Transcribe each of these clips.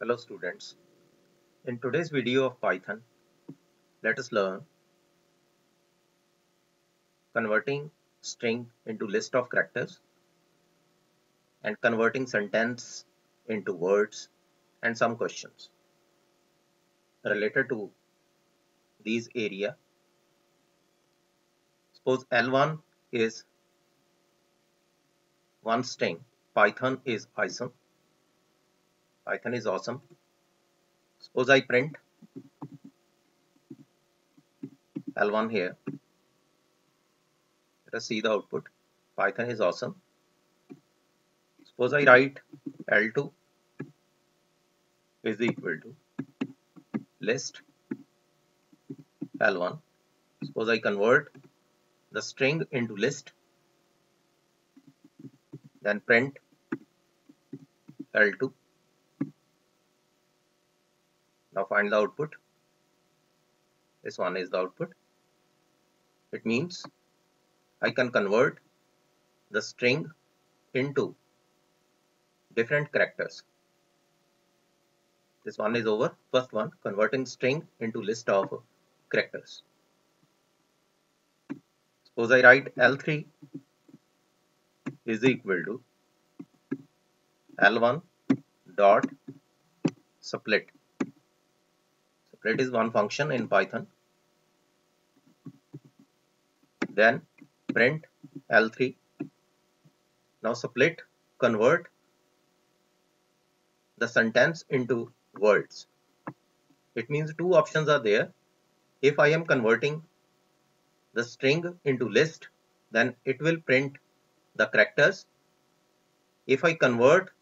Hello students. In today's video of Python, let us learn converting string into list of characters and converting sentence into words and some questions related to these area. Suppose L1 is one string. Python is awesome. Python is awesome. Suppose I print L1 here. Let us see the output. Python is awesome. Suppose I write L2 is equal to list L1. Suppose I convert the string into list, then print L2. Now find the output. This one is the output. It means I can convert the string into different characters. This one is over. First one, converting string into list of characters. Suppose I write L3 is equal to L1 dot split. Split is one function in Python. Then print L3. Now split, convert the sentence into words. It means two options are there. If I am converting the string into list, then it will print the characters. If I convert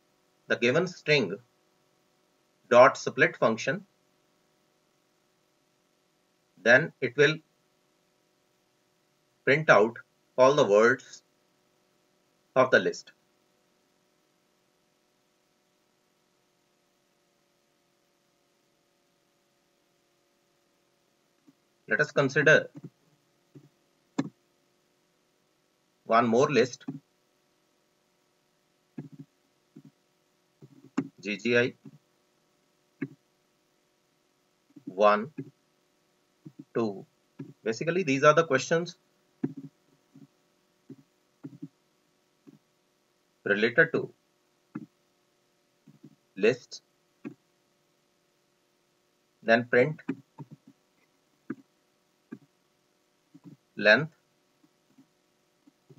the given string dot split function, then it will print out all the words of the list. Let us consider one more list, GGI 1, 2. Basically, these are the questions related to lists. Then print length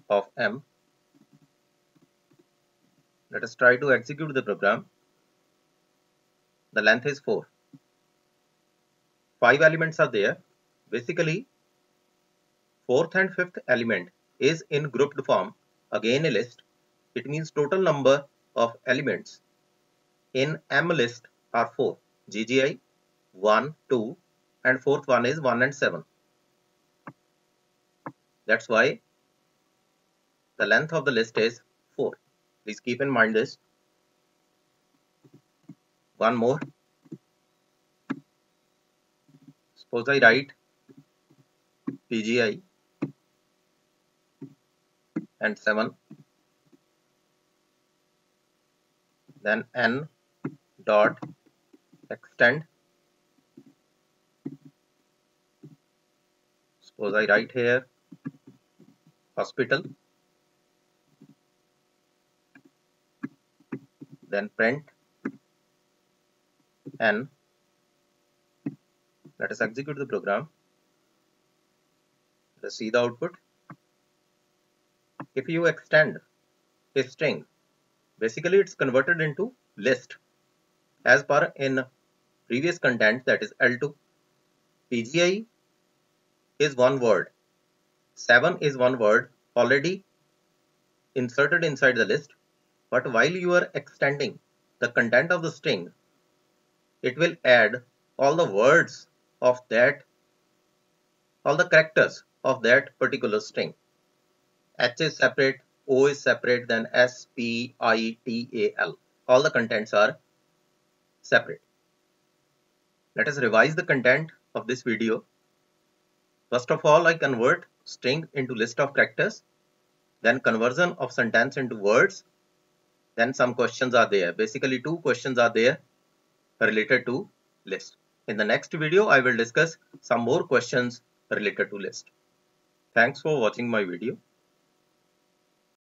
of M. Let us try to execute the program. The length is 4. 5 elements are there. Basically, fourth and fifth element is in grouped form, again a list. It means total number of elements in M list are 4. GGI 1, 2 and fourth one is 1 and 7. That's why the length of the list is 4. Please keep in mind this. One more. Suppose I write PGI and 7, then N dot extend. Suppose I write here hospital, then print N. Let us execute the program. Let us see the output. If you extend a string, basically it's converted into list as per in previous content, that is L2. PGI is one word, 7 is one word already inserted inside the list, but while you are extending the content of the string, it will add all the words of that, all the characters of that particular string. H is separate, O is separate, then S, P, I, T, A, L. All the contents are separate. Let us revise the content of this video. First of all, I convert string into list of characters, then conversion of sentence into words, then some questions are there. Basically, two questions are there. related to list. In the next video, I will discuss some more questions related to list. Thanks for watching my video.